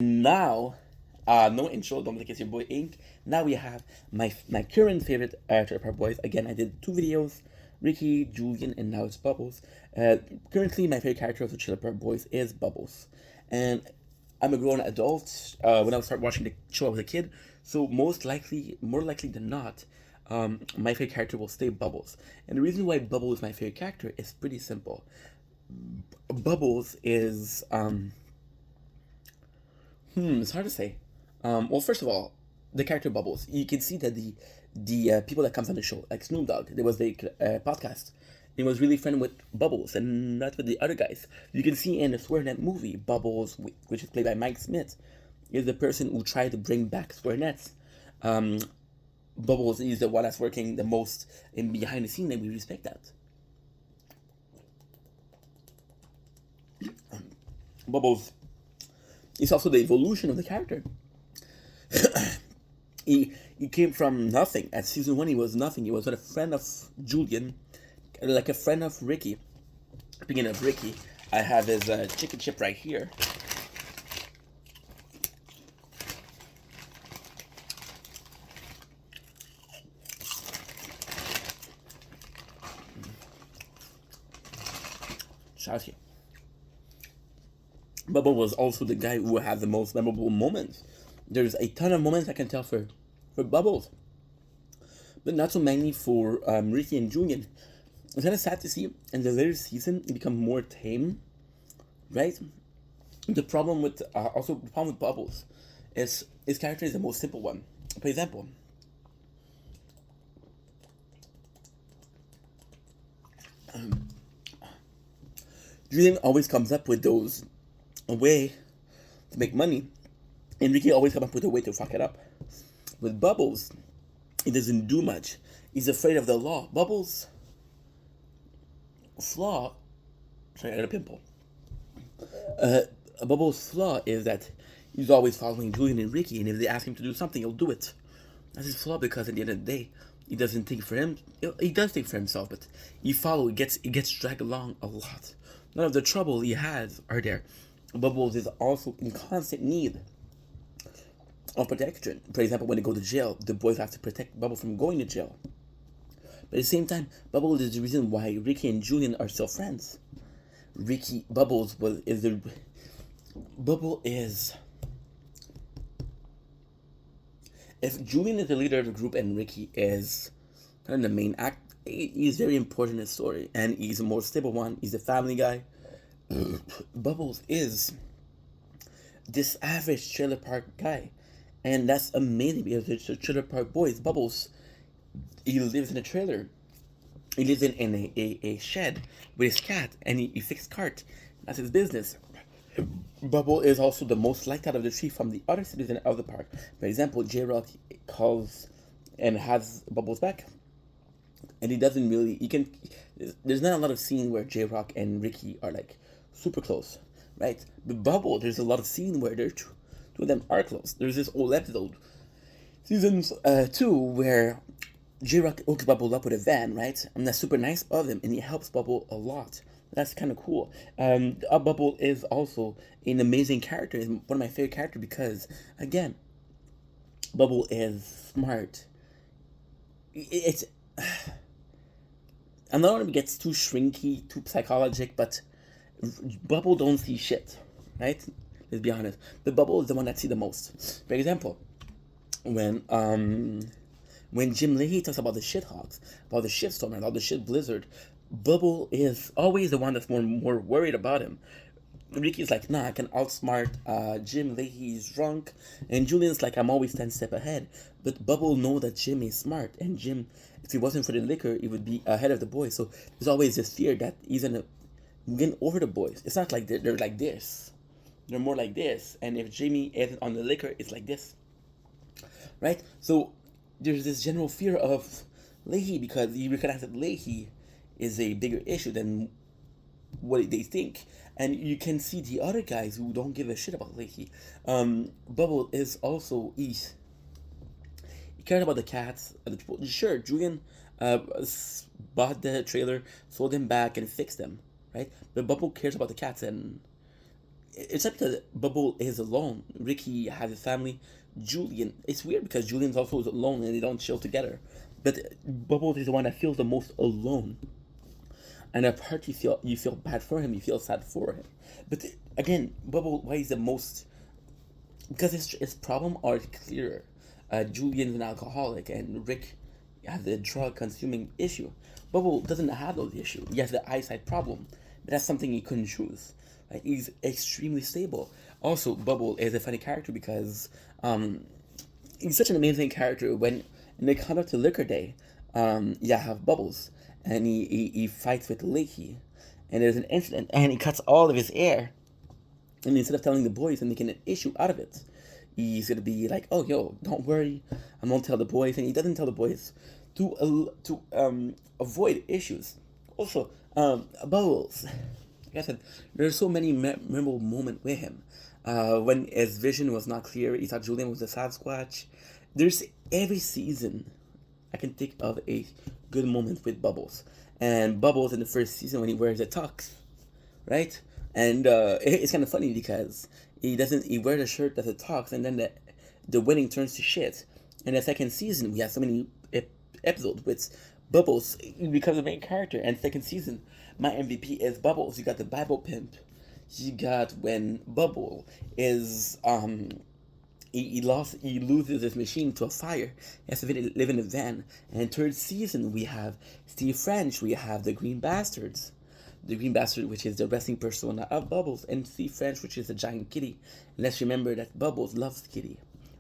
Now, no intro, don't think it's your boy Ink. Now we have my current favorite Trailer Park Boys. Again, I did two videos, Ricky, Julian, and now it's Bubbles. Currently, my favorite character of the Trailer Park Boys is Bubbles. And I'm a grown adult when I started watching the show I was a kid, so more likely than not, my favorite character will stay Bubbles. And the reason why Bubbles is my favorite character is pretty simple. Bubbles is it's hard to say. Well, first of all, the character Bubbles. You can see that the people that comes on the show, like Snoop Dogg, there was the podcast. He was really friendly with Bubbles and not with the other guys. You can see in the SwearNet movie, Bubbles, which is played by Mike Smith, is the person who tried to bring back SwearNets. Um, Bubbles is the one that's working the most in behind the scene, and we respect that. Bubbles is also the evolution of the character. He came from nothing. At season one, he was nothing. He was a friend of Julian, like a friend of Ricky. Speaking of Ricky, I have his chicken chip right here. Shout out here. Bubba was also the guy who had the most memorable moments. There's a ton of moments I can tell for Bubbles, but not so many for Ricky and Julian. It's kind of sad to see in the later season it become more tame, right? The problem with Bubbles is his character is the most simple one. For example, Julian always comes up with those a way to make money, and Ricky always comes up with a way to fuck it up. With Bubbles, he doesn't do much. He's afraid of the law. Bubbles' flaw. Sorry, I got a pimple. Uh, Bubbles' flaw is that he's always following Julian and Ricky, and if they ask him to do something, he'll do it. That's his flaw because at the end of the day, he doesn't think for him. He does think for himself, but he gets dragged along a lot. None of the trouble he has are there. Bubbles is also in constant need of protection. For example, when they go to jail, the boys have to protect Bubble from going to jail. But at the same time, Bubbles is the reason why Ricky and Julian are still friends. Ricky Bubbles was is the Bubble is if Julian is the leader of the group and Ricky is kind of the main act, he's very important in the story, and he's the more stable one. He's the family guy. Bubbles is this average trailer park guy, and that's amazing because it's a trailer park boys. Bubbles, he lives in a trailer. He lives in a shed with his cat, and he fixes cart. That's his business. Bubble is also the most liked out of the three from the other citizens of the park. For example, J Rock calls and has Bubbles back, and he doesn't really. He can. There's not a lot of scene where J Rock and Ricky are like super close, right? But Bubble, there's a lot of scene where they're two of them are close. There's this old episode, season two, where J Rock hooks Bubble up with a van, right? And that's super nice of him, and he helps Bubble a lot. That's kind of cool. Bubble is also an amazing character. He's one of my favorite characters because, again, Bubble is smart. It's I'm not gonna get too shrinky, too psychologic, but Bubble don't see shit, right? Let's be honest. The Bubble is the one that see the most. For example, when when Jim Leahy talks about the shithawks, about the shitstorm, and about the shit blizzard, Bubble is always the one that's more worried about him. Ricky's like, nah, I can outsmart Jim Leahy's drunk, and Julian's like, I'm always 10 steps ahead. But Bubble know that Jim is smart, and Jim, if he wasn't for the liquor, he would be ahead of the boys. So there's always this fear that he's gonna win over the boys. It's not like they're like this. They're more like this. And if Jimmy isn't on the liquor, it's like this, right? So there's this general fear of Leahy because he recognizes that Leahy is a bigger issue than what they think. And you can see the other guys who don't give a shit about Leahy. Bubble is also he cares about the cats, the people. Sure, Julian bought the trailer, sold them back, and fixed them, right? But Bubble cares about the cats, and it's up to Bubble is alone. Ricky has his family. Julian, it's weird because Julian's also alone and they don't chill together. But Bubbles is the one that feels the most alone. And at part you feel bad for him, you feel sad for him. But again, Bubble, why is the most, because his problem are clearer. Julian's an alcoholic, and Rick has a drug consuming issue. Bubble doesn't have those issues. He has the eyesight problem, but that's something he couldn't choose. Like, he's extremely stable. Also, Bubble is a funny character because he's such an amazing character. When they come up to Liquor Day, you have Bubbles, and he fights with Lakey, and there's an incident, and he cuts all of his hair, and instead of telling the boys and making an issue out of it, he's gonna be like, "Oh, yo, don't worry, I'm gonna tell the boys," and he doesn't tell the boys to avoid issues. Also, Bubbles, like I said, there's so many memorable moments with him. When his vision was not clear, he thought Julian was a Sasquatch. There's every season I can think of a good moment with Bubbles. And Bubbles in the first season when he wears a tux, right? And it's kind of funny because he wears a shirt that's a tux, and then the wedding turns to shit. In the second season, we have so many episodes with Bubbles. He becomes the main character. And second season, my MVP is Bubbles. You got the Bible pimp. You got when Bubble is he loses his machine to a fire. He has to live in a van. And third season we have Steve French. We have the Green Bastards. The Green Bastard, which is the wrestling persona of Bubbles, and Steve French, which is a giant kitty. And let's remember that Bubbles loves kitty,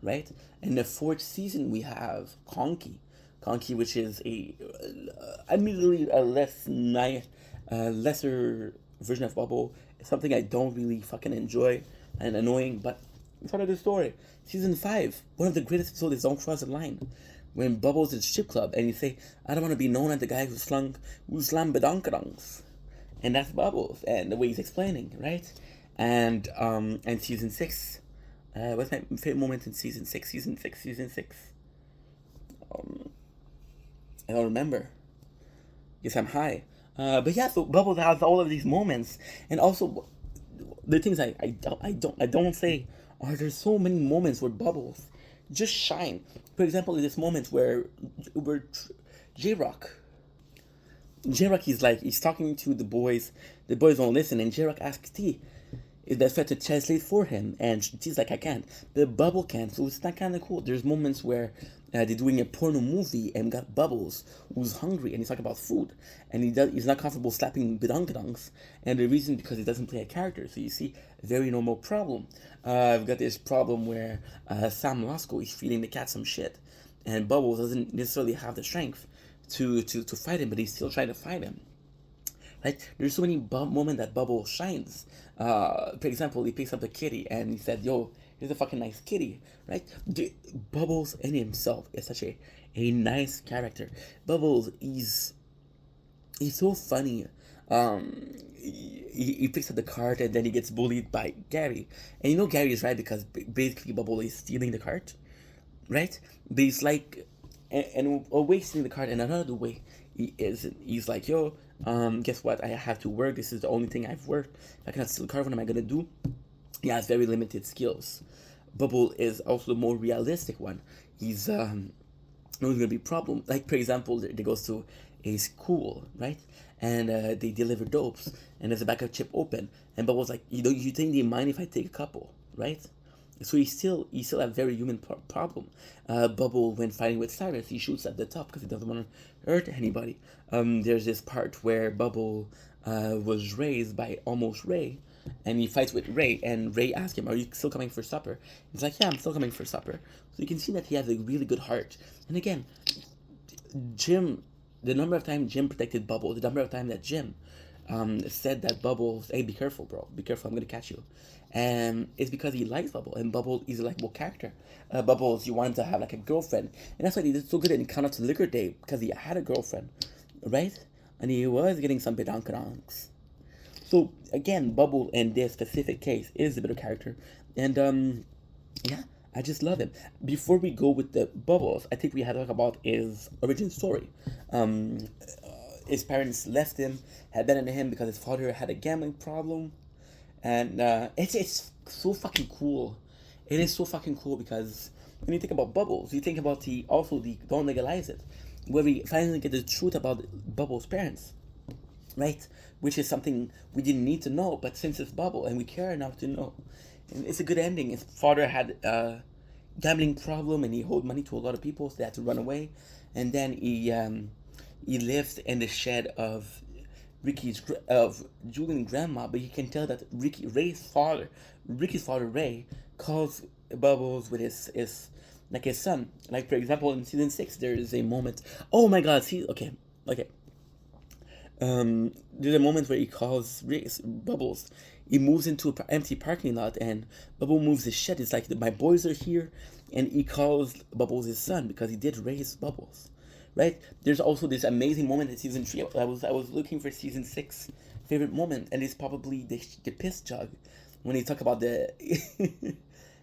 right? In the fourth season we have Conky. Conky, which is admittedly a lesser version of Bubble. It's something I don't really fucking enjoy and annoying, but it's part of the story. Season 5, one of the greatest episodes is Don't Cross the Line. When Bubbles is strip club and you say, "I don't want to be known as the guy who slammed badonkadonks." And that's Bubbles and the way he's explaining, right? And season 6. What's my favorite moment in season 6? Season 6. I don't remember. Yes, I'm high. But yeah, so Bubbles has all of these moments, and also the things I don't say are there's so many moments where Bubbles just shine. For example, in this moment where J Rock, he's talking to the boys don't listen, and J Rock asks T, is best friend to translate for him, and she's like, "I can't." The Bubble can, so it's not kind of cool. There's moments where they're doing a porno movie and got Bubbles who's hungry and he's talking about food, and he's not comfortable slapping bidonkadonks, and the reason because he doesn't play a character. So you see, a very normal problem. I've got this problem where Sam Roscoe is feeding the cat some shit, and Bubbles doesn't necessarily have the strength to fight him, but he's still trying to fight him. Right? There's so many moments that Bubble shines. For example, he picks up the kitty and he said, "Yo, here's a fucking nice kitty." Right? Bubbles in himself is such a nice character. Bubbles, he's so funny. He picks up the cart and then he gets bullied by Gary. And you know Gary is right because basically Bubble is stealing the cart, right? But he's like, and wasting the card in another way. He's like, "Yo, guess what? I have to work. This is the only thing I've worked. I cannot steal the card. What am I gonna do?" He has very limited skills. Bubble is also the more realistic one. He's not gonna be problem. Like for example, they goes to a school, right? And they deliver dopes, and there's a bag of chip open, and Bubble's like, you think they mind if I take a couple, right? So he still have very human problem. Bubble when fighting with Cyrus, he shoots at the top because he doesn't want to hurt anybody. There's this part where Bubble was raised by almost Ray, and he fights with Ray, and Ray asks him, "Are you still coming for supper?" He's like, "Yeah, I'm still coming for supper." So you can see that he has a really good heart. And again, Jim, the number of times Jim protected Bubble, the number of times that Jim said that Bubble, "Hey, be careful, bro. Be careful. I'm gonna catch you." And it's because he likes Bubble, and Bubble is a likable character. Bubbles, you wanted to have like a girlfriend, and that's why he did so good in Count Up to Liquor Day because he had a girlfriend, right? And he was getting some bidonkadonks. So again, Bubble in this specific case is a better character, and yeah, I just love him. Before we go with the Bubbles, I think we had to talk about his origin story. Um, his parents left him, had abandoned him because his father had a gambling problem, And it's so fucking cool. It is so fucking cool because when you think about Bubbles, you think about the also the Don't Legalize It, where we finally get the truth about Bubbles' parents, right? Which is something we didn't need to know, but since it's Bubble and we care enough to know, and it's a good ending. His father had a gambling problem and he owed money to a lot of people, so they had to run away, and then he lives in the shed of of Julian's grandma, but you can tell that Ricky's father Ray, calls Bubbles with his like his son. Like for example, in season 6, there is a moment. Oh my God! See, okay. There's a moment where he calls Bubbles. He moves into an empty parking lot, and Bubble moves his shed. It's like my boys are here, and he calls Bubbles his son because he did raise Bubbles, right? There's also this amazing moment in season 3. I was looking for season 6 favorite moment, and it's probably the piss jug, when they talk about the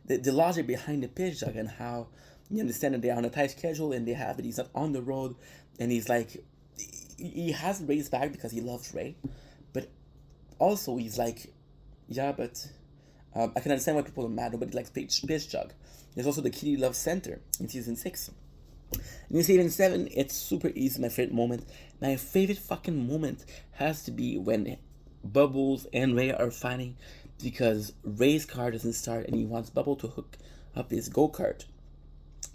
the logic behind the piss jug and how you understand that they're on a tight schedule and they have it. He's not on the road, and he's like he has Ray's back because he loves Ray, but also he's like, yeah, but I can understand why people are mad. Nobody likes Piss Jug. There's also the Kitty Love Center in season 6. In season 7, it's super easy. My favorite moment. My favorite fucking moment has to be when Bubbles and Ray are fighting because Ray's car doesn't start and he wants Bubble to hook up his go kart,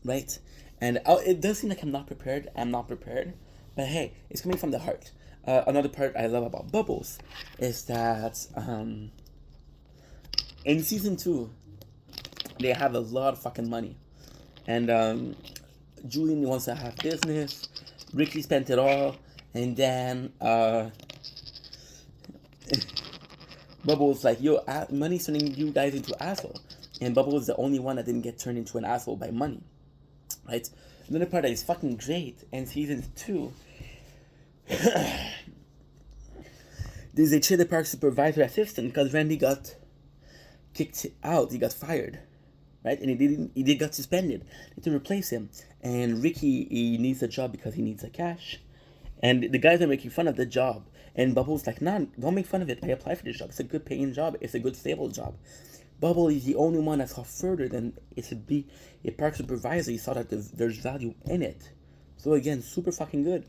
right? And it does seem like I'm not prepared. I'm not prepared, but hey, it's coming from the heart. Another part I love about Bubbles is that in season 2 they have a lot of fucking money, and Julian wants to have business. Ricky spent it all, and then Bubbles like, yo, money's turning you guys into asshole, and Bubbles is the only one that didn't get turned into an asshole by money, right? Another part that is fucking great in season 2. There's a trailer park supervisor assistant because Randy got kicked out. He got fired, right? And he did got suspended. They had to replace him. And Ricky, he needs a job because he needs the cash. And the guys are making fun of the job. And Bubbles like, nah, don't make fun of it. I applied for this job. It's a good paying job. It's a good stable job. Bubble is the only one that saw further than it should be a park supervisor. He saw that there's value in it. So again, super fucking good.